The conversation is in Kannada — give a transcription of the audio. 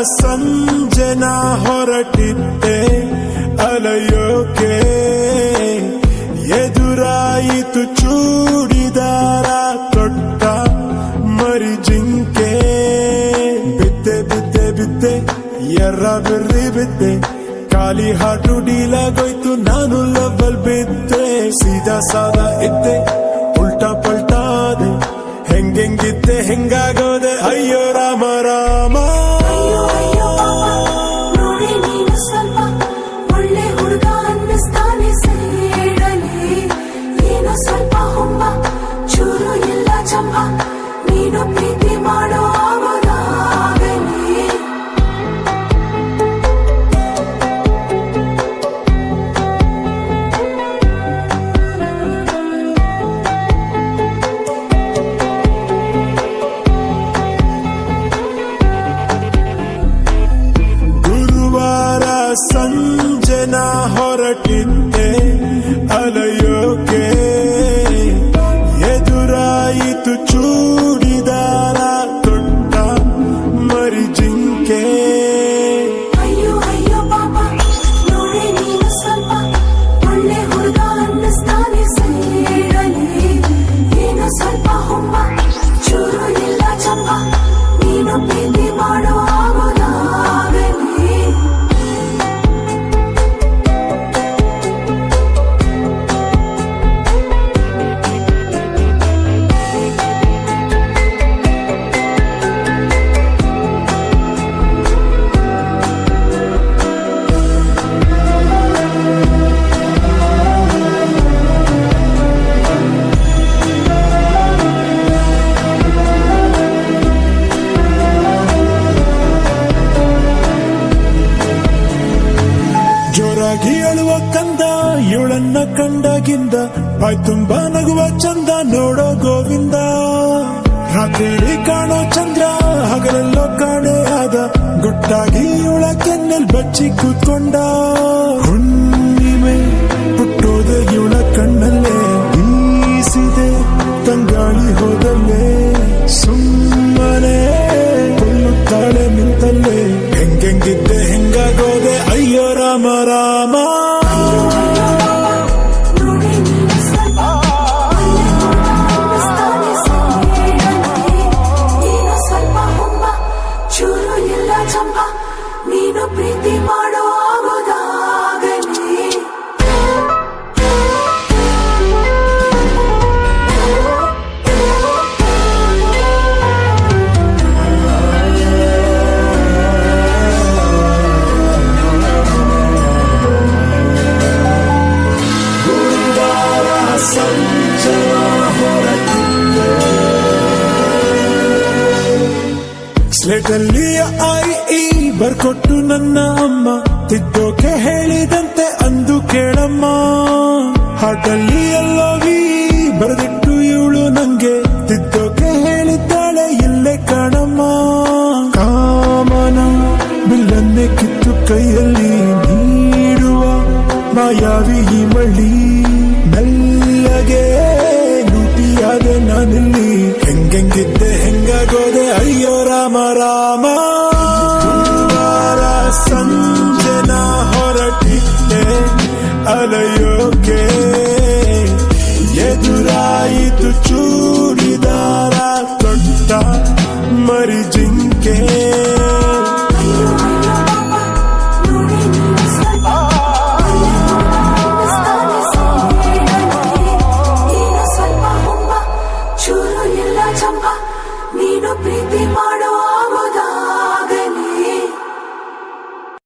ಸಂಜೆನ ಹೊರಟಿದ್ದೆ ಅಲೆಯೋಕೆ, ಎದುರಾಯಿತು ಚೂಡಿದಾರ ತೊಟ್ಟ ಮರಿ ಜಿಂಕೆ. ಬಿದ್ದೆ ಬಿದ್ದೆ ಬಿದ್ದೆ ಎರ್ರ ಬೆರ್ರಿ ಬಿದ್ದೆ, ಖಾಲಿ ಹಾಟು ಡೀಲಾಗೋಯ್ತು, ನಾನು ಲವ್ವಲ್ ಬಿದ್ದೆ. ಸೀದಾ ಸಾದಾ ಇದ್ದೆ, ಉಲ್ಟಾ ಪಲ್ಟಾದೆ, ಹೆಂಗೆಂಗಿದ್ದೆ ಹೆಂಗಾಗೋದೆ, ಅಯ್ಯೋ ರಾಮ ರಾಮ. ನೀನು ಪ್ರೀತಿ ಮಾಡೋ ಗುರುವಾರ ಸಂಜೆನ ಹೊರಟಿದ್ದೆ ಅಲೆಯೋಕೆ, ಎದುರಾಯಿತು ಚೂಡಿದಾರ ತೊಟ್ಟ ಮರಿ ಜಿಂಕೆ. ಅಯ್ಯೋ ಅಯ್ಯೋ ಪಾಪ, ನೋಡಿ ನೀನು ಸ್ವಲ್ಪ ಒಳ್ಳೆ ಹುಡುಗ ಅನ್ನಿಸ್ತಾನೆ ಸೇರಲಿ. ಏನು ಸ್ವಲ್ಪ ಹುಮ್ಮ, ಚೂರು ಇಲ್ಲ ಚಂಬ, ನೀನು ಪ್ರೀತಿ ಮಾಡೋ ಆಗೋದಾಗಲಿ. ಜೋರಾಗಿ ಅಳುವ ಕಂದ ಇವಳನ್ನ ಕಂಡಾಗಿಂದ, ಬಾಯ್ ತುಂಬಾ ನಗುವ ಚಂದ ನೋಡೋ ಗೋವಿಂದ. ರಾತ್ರಿ ಕಾಣೋ ಚಂದ್ರ ಹಗಲೆಲ್ಲೋ ಕಾಣೆ ಆದ, ಗುಟ್ಟಾಗಿ ಇವಳ ಕೆನ್ನೆಲ್ ಬಚ್ಚಿ ಕೂತ್ಕೊಂಡ. ಹುಣ್ಣಿಮೆ ಹುಟ್ಟೋದೆ ಇವಳ ಕಣ್ಣಲ್ಲೇ, ಬೀಸಿದೆ ತಂಗಾಳಿ ಹೋದಲ್ಲೇ, ಸುಮ್ಮನೆ ಕೊಲ್ಲುತ್ತಾಳೆ ನಿಂತಲ್ಲೇ, ಹೆಂಗೆಂಗಿದ್ದೆ ಹೆಂಗಾಗೋದೆ, ಅಯ್ಯೋ ರಾಮ ರಾಮ. ನೀನು ಪ್ರೀತಿ ಮಾಡೋ ಆಗೋದಾಗಲಿ. ಸ್ಲೇಟಲ್ಲಿ ಐ ಈ ಬರ್ಕೊಟ್ಟು ನನ್ನ ಅಮ್ಮ, ತಿದ್ದೋಕೆ ಹೇಳಿದಂತೆ ಅಂದು ಕೇಳಮ್ಮ. ಹಾಟಲ್ಲಿ ಎಲ್ಲೋವಿ ಬರೆದಿಟ್ಟು ಇವಳು ನಂಗೆ, ತಿದ್ದೋಕೆ ಹೇಳಿದ್ದಾಳೆ ಇಲ್ಲೇ ಕಾಣಮ್ಮ. ಕಾಮನ ಬಿಲ್ಲನ್ನೇ ಕಿತ್ತು ಕೈಯಲ್ಲಿ ನೀಡುವ ಮಾಯಾವಿ